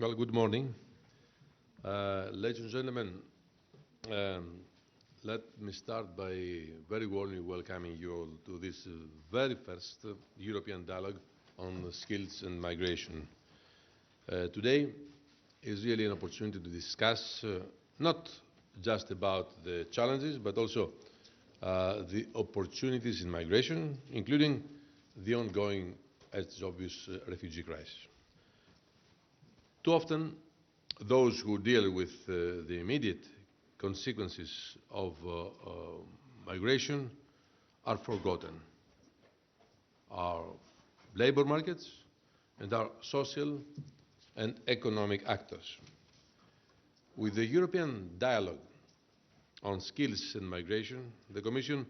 Well, good morning. Ladies and gentlemen, um, let me start by very warmly welcoming you all to this very first European dialogue on skills and migration. Today is really an opportunity to discuss not just about the challenges, but also the opportunities in migration, including the ongoing, as is obvious, refugee crisis. Too often, those who deal with the immediate consequences of migration are forgotten. Our labor markets and our social and economic actors. With the European dialogue on skills and migration, the Commission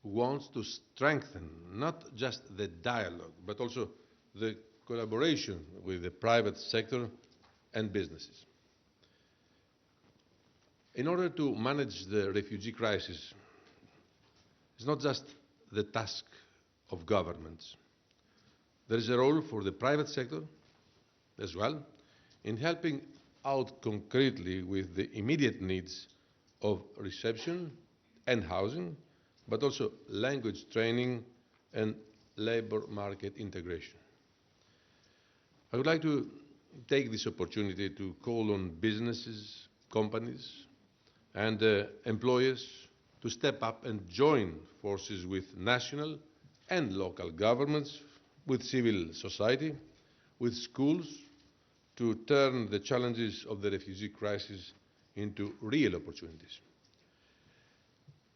wants to strengthen not just the dialogue, but also the collaboration with the private sector and businesses. In order to manage the refugee crisis, it's not just the task of governments. There is a role for the private sector as well in helping out concretely with the immediate needs of reception and housing, but also language training and labor market integration. I would like to take this opportunity to call on businesses, companies, and employers to step up and join forces with national and local governments, with civil society, with schools, to turn the challenges of the refugee crisis into real opportunities.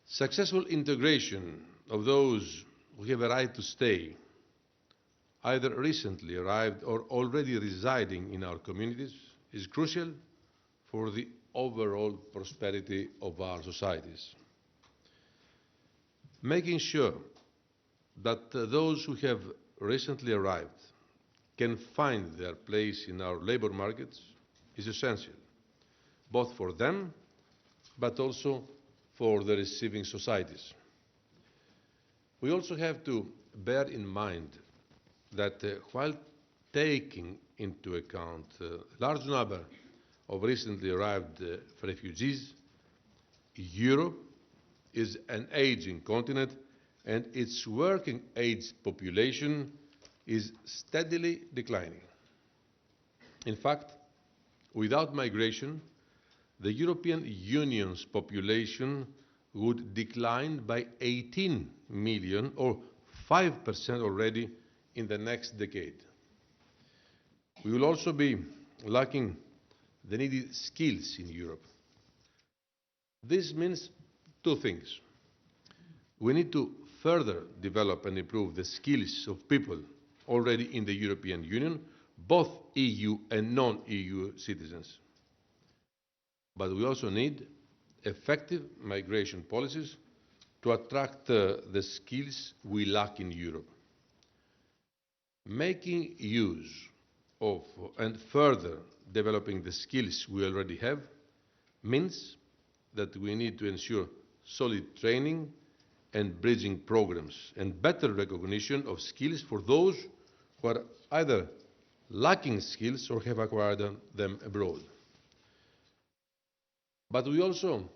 Successful integration of those who have a right to stay, either recently arrived or already residing in our communities, is crucial for the overall prosperity of our societies. Making sure that those who have recently arrived can find their place in our labor markets is essential, both for them but also for the receiving societies. We also have to bear in mind that while taking into account a large number of recently arrived refugees, Europe is an aging continent and its working age population is steadily declining. In fact, without migration, the European Union's population would decline by 18 million or 5% already in the next decade. We will also be lacking the needed skills in Europe. This means two things. We need to further develop and improve the skills of people already in the European Union, both EU and non-EU citizens. But we also need effective migration policies to attract the skills we lack in Europe. Making use of and further developing the skills we already have means that we need to ensure solid training and bridging programs and better recognition of skills for those who are either lacking skills or have acquired them abroad. But we also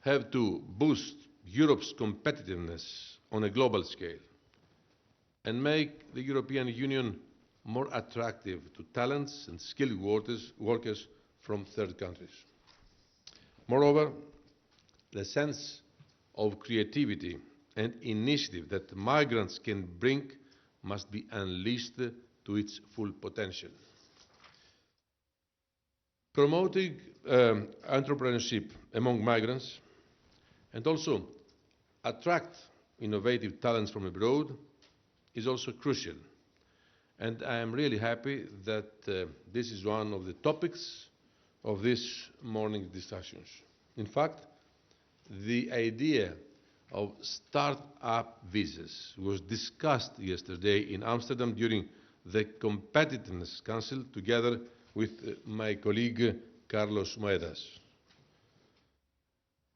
have to boost Europe's competitiveness on a global scale and make the European Union more attractive to talents and skilled workers from third countries. Moreover, the sense of creativity and initiative that migrants can bring must be unleashed to its full potential. Promoting entrepreneurship among migrants and also attract innovative talents from abroad is also crucial. And I am really happy that this is one of the topics of this morning's discussions. In fact, the idea of start-up visas was discussed yesterday in Amsterdam during the Competitiveness Council together with my colleague Carlos Moedas.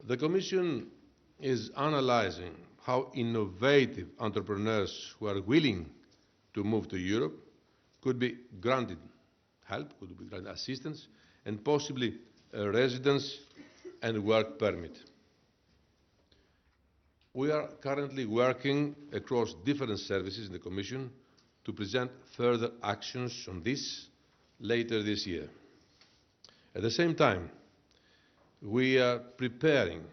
The Commission is analyzing how innovative entrepreneurs who are willing to move to Europe could be granted help, could be granted assistance, and possibly a residence and work permit. We are currently working across different services in the Commission to present further actions on this later this year. At the same time, we are preparing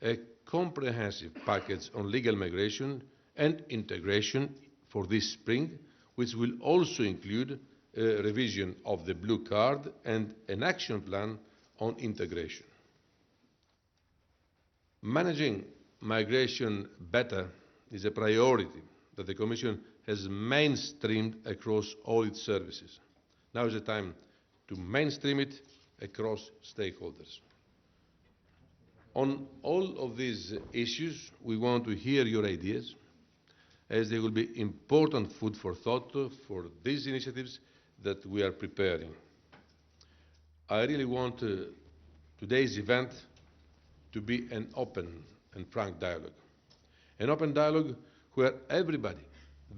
a comprehensive package on legal migration and integration for this spring, which will also include a revision of the Blue Card and an action plan on integration. Managing migration better is a priority that the Commission has mainstreamed across all its services. Now is the time to mainstream it across stakeholders. On all of these issues, we want to hear your ideas, as they will be important food for thought for these initiatives that we are preparing. I really want today's event to be an open and frank dialogue. An open dialogue where everybody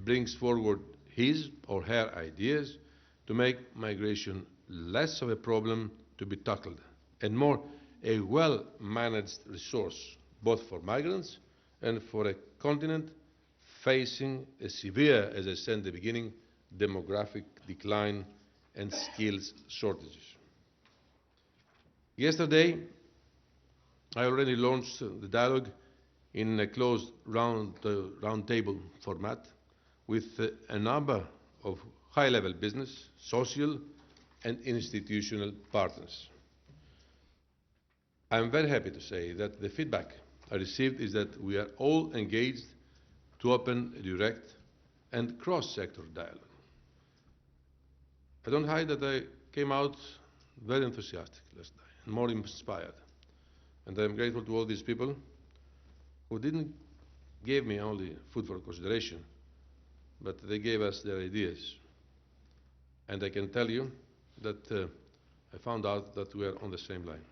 brings forward his or her ideas to make migration less of a problem to be tackled and more a well-managed resource, both for migrants and for a continent facing a severe, as I said at the beginning, demographic decline and skills shortages. Yesterday, I already launched the dialogue in a closed round table format with a number of high-level business, social and institutional partners. I am very happy to say that the feedback I received is that we are all engaged to open a direct and cross-sector dialogue. I don't hide that I came out very enthusiastic last night and more inspired. And I am grateful to all these people who didn't give me only food for consideration, but they gave us their ideas. And I can tell you that I found out that we are on the same line.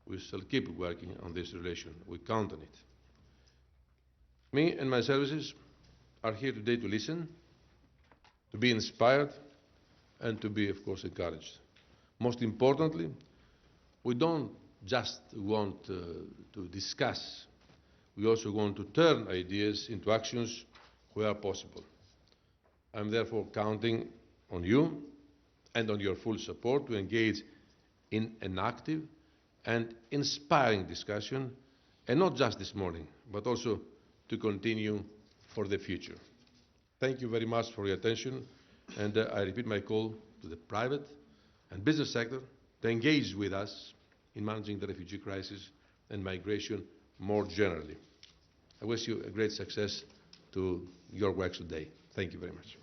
We shall keep working on this relation. We count on it. Me and my services are here today to listen, to be inspired, and to be, of course, encouraged. Most importantly, we don't just want to discuss. We also want to turn ideas into actions where possible. I'm therefore counting on you and on your full support to engage in an active and inspiring discussion, and not just this morning, but also to continue for the future. Thank you very much for your attention, and I repeat my call to the private and business sector to engage with us in managing the refugee crisis and migration more generally. I wish you a great success to your work today. Thank you very much.